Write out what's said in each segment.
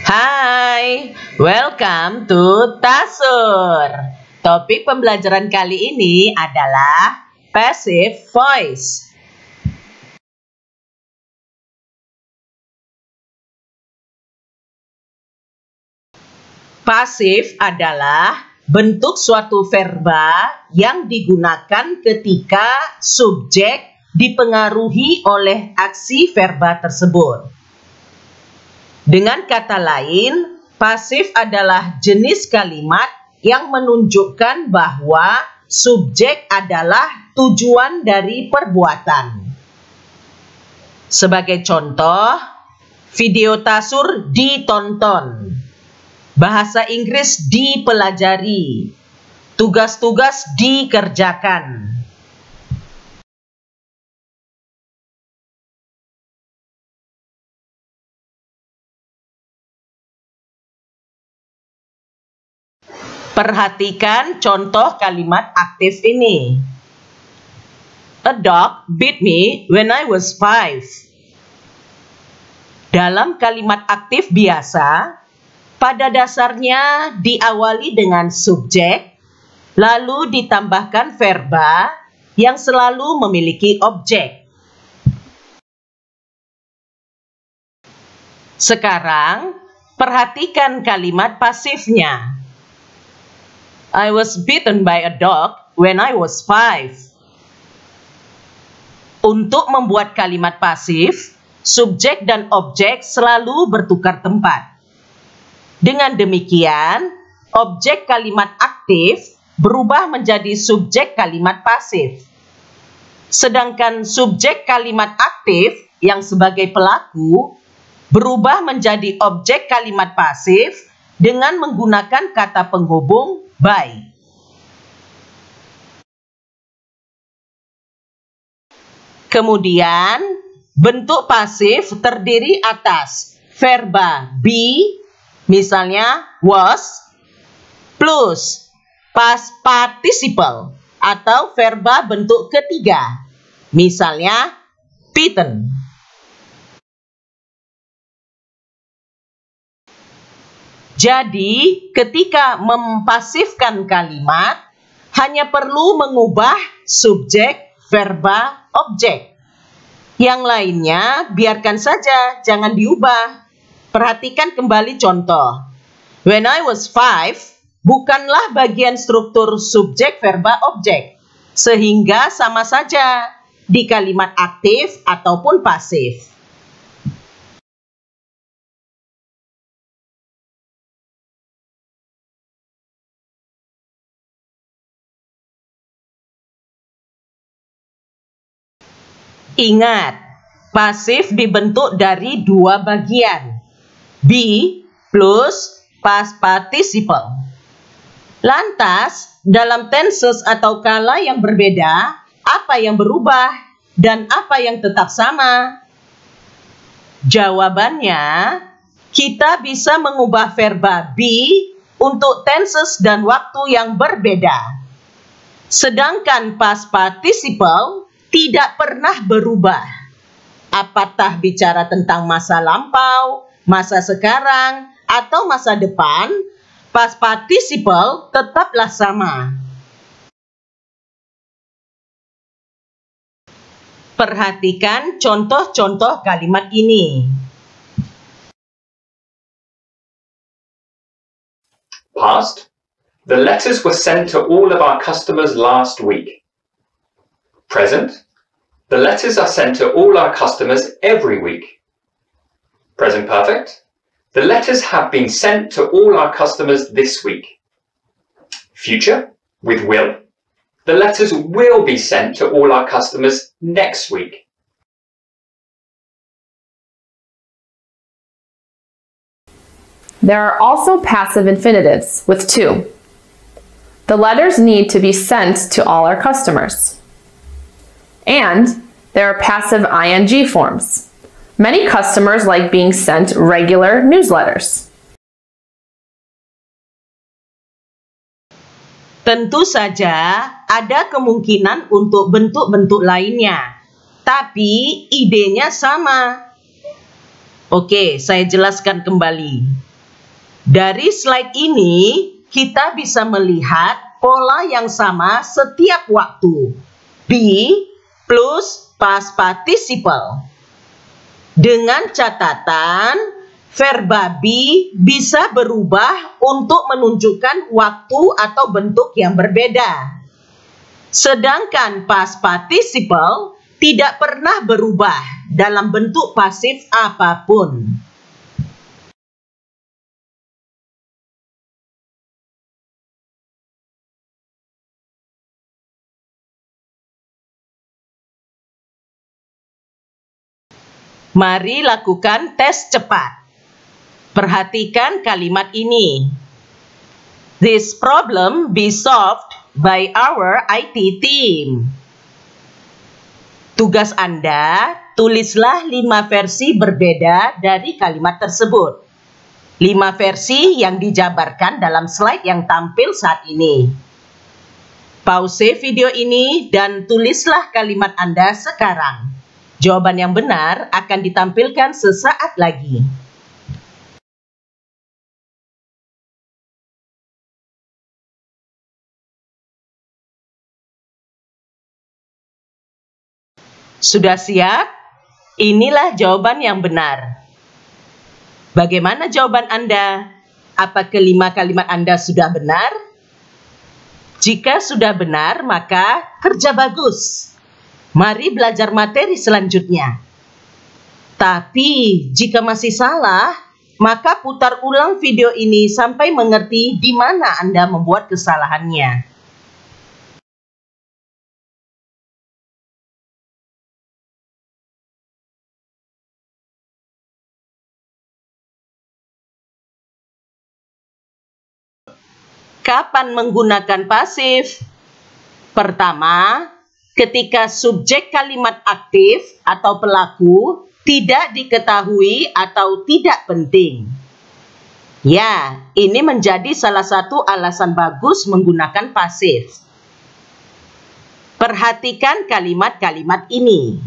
Hai, welcome to Tasur. Topik pembelajaran kali ini adalah passive voice. Pasif adalah bentuk suatu verba yang digunakan ketika subjek dipengaruhi oleh aksi verba tersebut. Dengan kata lain, pasif adalah jenis kalimat yang menunjukkan bahwa subjek adalah tujuan dari perbuatan. Sebagai contoh, video Tasur ditonton, bahasa Inggris dipelajari, tugas-tugas dikerjakan. Perhatikan contoh kalimat aktif ini. A dog bit me when I was 5. Dalam kalimat aktif biasa, pada dasarnya diawali dengan subjek, lalu ditambahkan verba yang selalu memiliki objek. Sekarang, perhatikan kalimat pasifnya. I was bitten by a dog when I was 5. Untuk membuat kalimat pasif, subjek dan objek selalu bertukar tempat. Dengan demikian, objek kalimat aktif berubah menjadi subjek kalimat pasif. Sedangkan subjek kalimat aktif yang sebagai pelaku berubah menjadi objek kalimat pasif dengan menggunakan kata penghubung by. Kemudian, bentuk pasif terdiri atas verba be, misalnya was, plus past participle atau verba bentuk ketiga, misalnya bitten. Jadi, ketika mempasifkan kalimat, hanya perlu mengubah subjek, verba, objek. Yang lainnya, biarkan saja, jangan diubah. Perhatikan kembali contoh. When I was 5, bukanlah bagian struktur subjek, verba, objek. Sehingga sama saja di kalimat aktif ataupun pasif. Ingat, pasif dibentuk dari dua bagian, be plus past participle. Lantas, dalam tenses atau kala yang berbeda, apa yang berubah dan apa yang tetap sama? Jawabannya, kita bisa mengubah verba be untuk tenses dan waktu yang berbeda. Sedangkan past participle tidak pernah berubah. Apatah bicara tentang masa lampau, masa sekarang, atau masa depan, past participle tetaplah sama. Perhatikan contoh-contoh kalimat ini. Past. The letters were sent to all of our customers last week. Present. The letters are sent to all our customers every week. Present perfect. The letters have been sent to all our customers this week. Future with will. The letters will be sent to all our customers next week. There are also passive infinitives with to. The letters need to be sent to all our customers. And there are passive ing forms. Many customers like being sent regular newsletters. Tentu saja ada kemungkinan untuk bentuk-bentuk lainnya, tapi idenya sama. Oke, saya jelaskan kembali. Dari slide ini, kita bisa melihat pola yang sama setiap waktu. Be plus past participle. Dengan catatan, verba be bisa berubah untuk menunjukkan waktu atau bentuk yang berbeda. Sedangkan past participle tidak pernah berubah dalam bentuk pasif apapun. Mari lakukan tes cepat. Perhatikan kalimat ini. This problem be solved by our IT team. Tugas Anda, tulislah 5 versi berbeda dari kalimat tersebut. 5 versi yang dijabarkan dalam slide yang tampil saat ini. Pause video ini dan tulislah kalimat Anda sekarang. Jawaban yang benar akan ditampilkan sesaat lagi. Sudah siap? Inilah jawaban yang benar. Bagaimana jawaban Anda? Apa kelima kalimat Anda sudah benar? Jika sudah benar, maka kerja bagus. Mari belajar materi selanjutnya. Tapi, jika masih salah, maka putar ulang video ini sampai mengerti di mana Anda membuat kesalahannya. Kapan menggunakan pasif? Pertama, ketika subjek kalimat aktif atau pelaku tidak diketahui atau tidak penting. Ya, ini menjadi salah satu alasan bagus menggunakan pasif. Perhatikan kalimat-kalimat ini.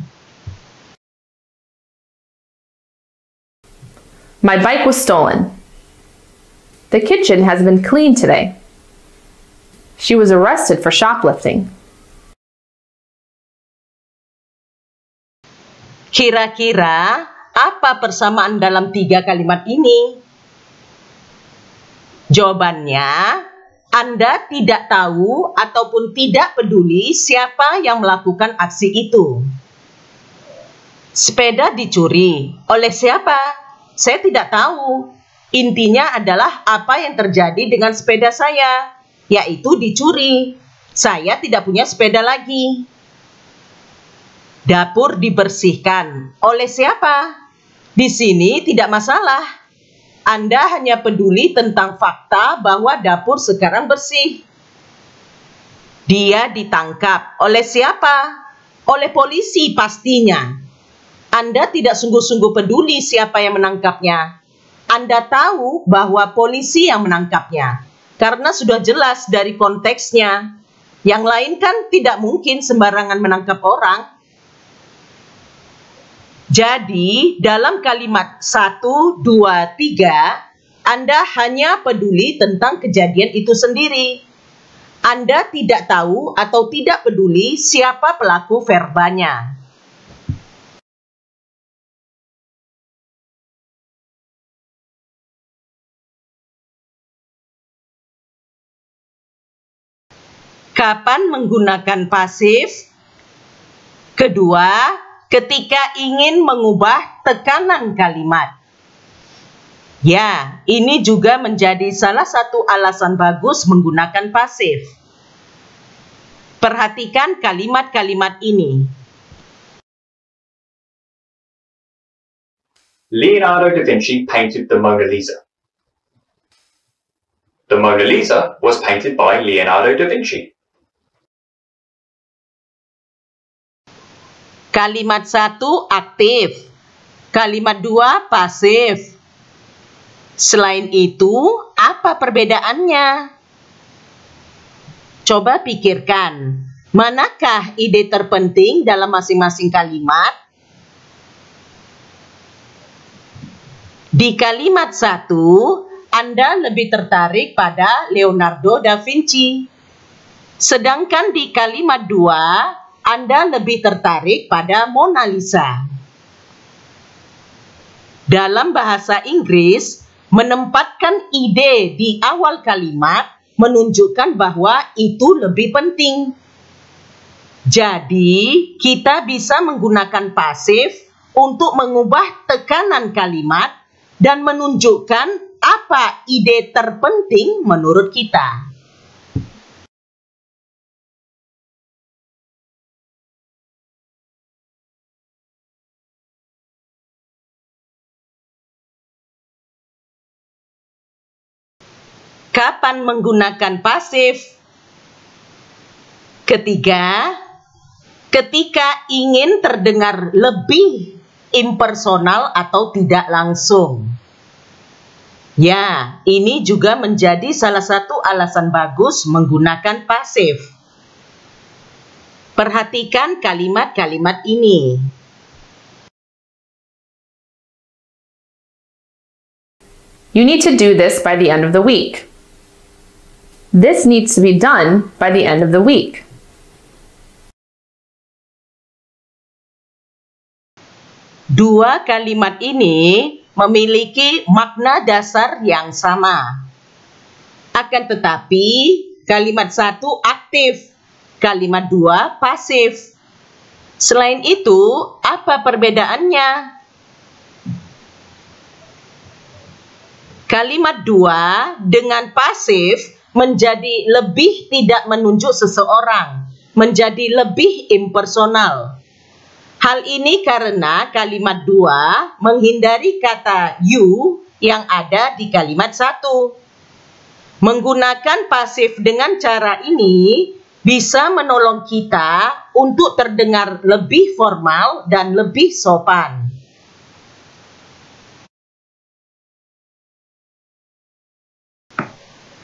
My bike was stolen. The kitchen has been cleaned today. She was arrested for shoplifting. Kira-kira apa persamaan dalam 3 kalimat ini? Jawabannya, Anda tidak tahu ataupun tidak peduli siapa yang melakukan aksi itu. Sepeda dicuri. Oleh siapa? Saya tidak tahu. Intinya adalah apa yang terjadi dengan sepeda saya, yaitu dicuri. Saya tidak punya sepeda lagi. Dapur dibersihkan. Oleh siapa? Di sini tidak masalah. Anda hanya peduli tentang fakta bahwa dapur sekarang bersih. Dia ditangkap. Oleh siapa? Oleh polisi pastinya. Anda tidak sungguh-sungguh peduli siapa yang menangkapnya. Anda tahu bahwa polisi yang menangkapnya. Karena sudah jelas dari konteksnya. Yang lain kan tidak mungkin sembarangan menangkap orang. Jadi, dalam kalimat 1, 2, 3, Anda hanya peduli tentang kejadian itu sendiri. Anda tidak tahu atau tidak peduli siapa pelaku verbanya. Kapan menggunakan pasif? Kedua, ketika ingin mengubah tekanan kalimat. Ya, ini juga menjadi salah satu alasan bagus menggunakan pasif. Perhatikan kalimat-kalimat ini. Leonardo da Vinci painted the Mona Lisa. The Mona Lisa was painted by Leonardo da Vinci. Kalimat 1 aktif, kalimat 2 pasif. Selain itu, apa perbedaannya? Coba pikirkan, manakah ide terpenting dalam masing-masing kalimat? Di kalimat 1, Anda lebih tertarik pada Leonardo da Vinci. Sedangkan di kalimat 2, Anda lebih tertarik pada Mona Lisa. Dalam bahasa Inggris, menempatkan ide di awal kalimat menunjukkan bahwa itu lebih penting. Jadi, kita bisa menggunakan pasif untuk mengubah tekanan kalimat dan menunjukkan apa ide terpenting menurut kita. Kapan menggunakan pasif? Ketiga, ketika ingin terdengar lebih impersonal atau tidak langsung. Ya, ini juga menjadi salah satu alasan bagus menggunakan pasif. Perhatikan kalimat-kalimat ini. You need to do this by the end of the week. This needs to be done by the end of the week. Dua kalimat ini memiliki makna dasar yang sama. Akan tetapi, kalimat 1 aktif, kalimat 2 pasif. Selain itu, apa perbedaannya? Kalimat 2 dengan pasif menjadi lebih tidak menunjuk seseorang, menjadi lebih impersonal. Hal ini karena kalimat 2 menghindari kata you yang ada di kalimat 1. Menggunakan pasif dengan cara ini bisa menolong kita untuk terdengar lebih formal dan lebih sopan.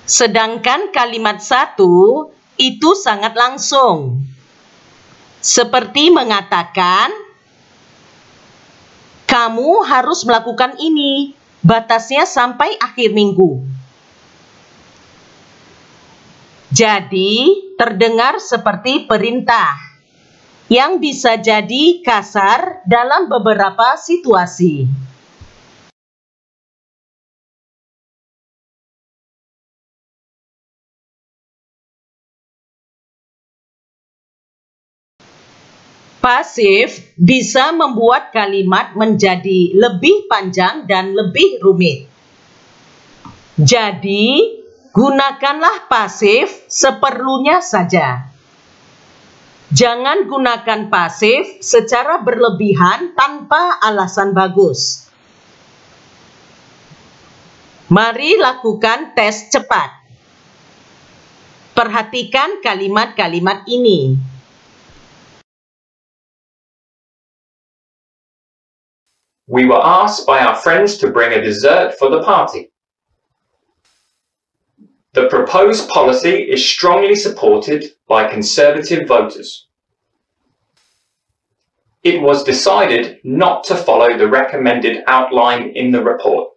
Sedangkan kalimat 1 itu sangat langsung. Seperti mengatakan, kamu harus melakukan ini, batasnya sampai akhir minggu. Jadi, terdengar seperti perintah, yang bisa jadi kasar dalam beberapa situasi. Pasif bisa membuat kalimat menjadi lebih panjang dan lebih rumit. Jadi, gunakanlah pasif seperlunya saja. Jangan gunakan pasif secara berlebihan tanpa alasan bagus. Mari lakukan tes cepat. Perhatikan kalimat-kalimat ini. We were asked by our friends to bring a dessert for the party. The proposed policy is strongly supported by Conservative voters. It was decided not to follow the recommended outline in the report.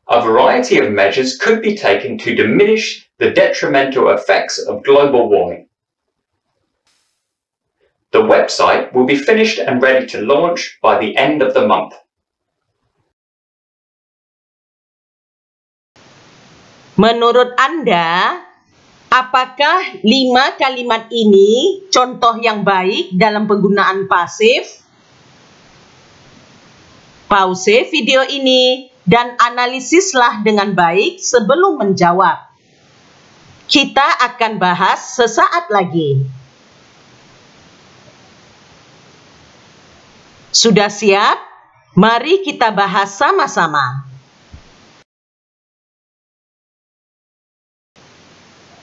A variety of measures could be taken to diminish the detrimental effects of global warming. The website will be finished and ready to launch by the end of the month. Menurut Anda, apakah 5 kalimat ini contoh yang baik dalam penggunaan pasif? Pause video ini dan analisislah dengan baik sebelum menjawab. Kita akan bahas sesaat lagi. Sudah siap? Mari kita bahas sama-sama.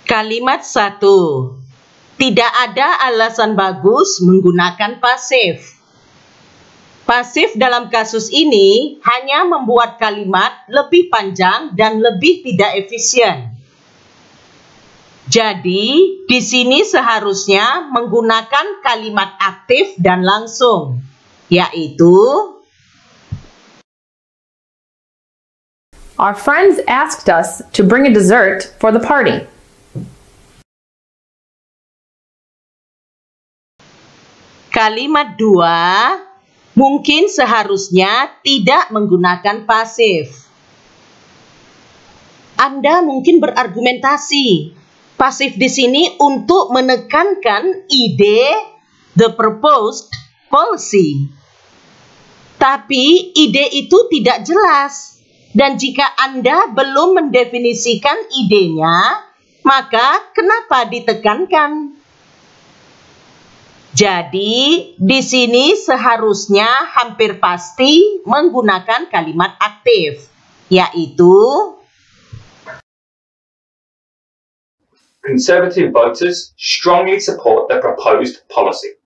Kalimat 1. Tidak ada alasan bagus menggunakan pasif. Pasif dalam kasus ini hanya membuat kalimat lebih panjang dan lebih tidak efisien. Jadi, di sini seharusnya menggunakan kalimat aktif dan langsung, yaitu Our friends asked us to bring a dessert for the party. Kalimat 2 mungkin seharusnya tidak menggunakan pasif. Anda mungkin berargumentasi. Pasif di sini untuk menekankan ide the proposed policy. Tapi ide itu tidak jelas. Dan jika Anda belum mendefinisikan idenya, maka kenapa ditekankan? Jadi, di sini seharusnya hampir pasti menggunakan kalimat aktif, yaitu Conservative voters strongly support the proposed policy.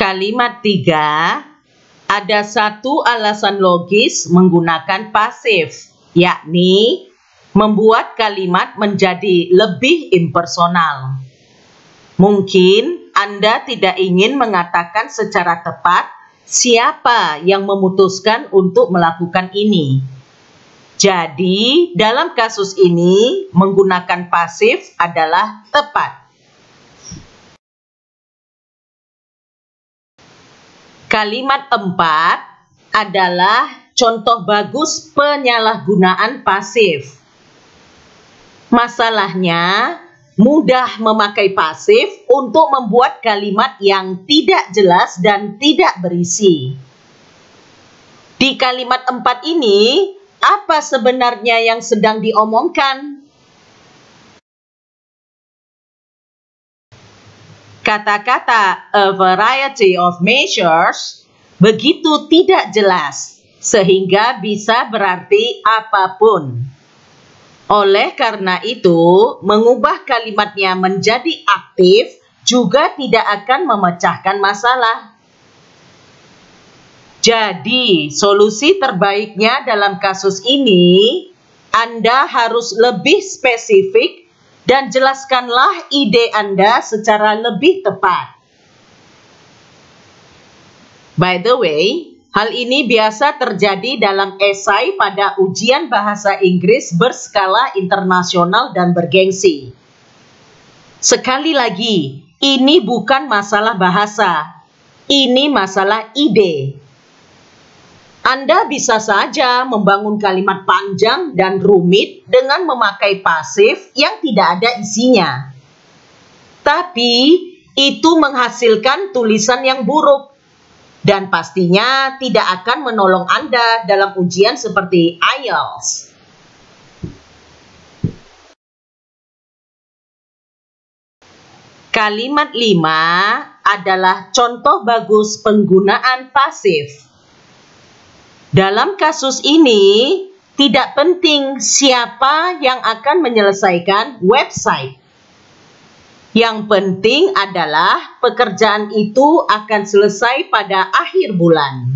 Kalimat 3, ada satu alasan logis menggunakan pasif, yakni membuat kalimat menjadi lebih impersonal. Mungkin Anda tidak ingin mengatakan secara tepat siapa yang memutuskan untuk melakukan ini. Jadi, dalam kasus ini, menggunakan pasif adalah tepat. Kalimat 4 adalah contoh bagus penyalahgunaan pasif. Masalahnya, mudah memakai pasif untuk membuat kalimat yang tidak jelas dan tidak berisi. Di kalimat 4 ini, apa sebenarnya yang sedang diomongkan? Kata-kata a variety of measures begitu tidak jelas, sehingga bisa berarti apapun. Oleh karena itu, mengubah kalimatnya menjadi aktif juga tidak akan memecahkan masalah. Jadi, solusi terbaiknya dalam kasus ini, Anda harus lebih spesifik dan jelaskanlah ide Anda secara lebih tepat. By the way, hal ini biasa terjadi dalam esai pada ujian bahasa Inggris berskala internasional dan bergengsi. Sekali lagi, ini bukan masalah bahasa, ini masalah ide. Anda bisa saja membangun kalimat panjang dan rumit dengan memakai pasif yang tidak ada isinya. Tapi, itu menghasilkan tulisan yang buruk. Dan pastinya tidak akan menolong Anda dalam ujian seperti IELTS. Kalimat 5 adalah contoh bagus penggunaan pasif. Dalam kasus ini, tidak penting siapa yang akan menyelesaikan website. Yang penting adalah pekerjaan itu akan selesai pada akhir bulan.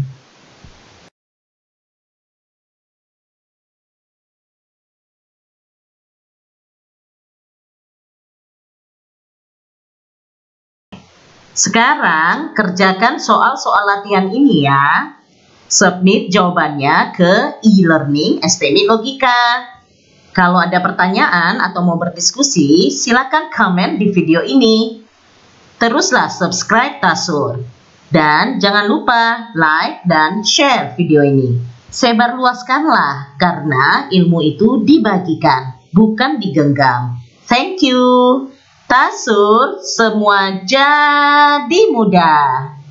Sekarang, kerjakan soal-soal latihan ini ya. Submit jawabannya ke e-learning SPMIT Logika. Kalau ada pertanyaan atau mau berdiskusi, silakan komen di video ini. Teruslah subscribe Tasur. Dan jangan lupa like dan share video ini. Sebarluaskanlah, karena ilmu itu dibagikan, bukan digenggam. Thank you. Tasur, semua jadi mudah.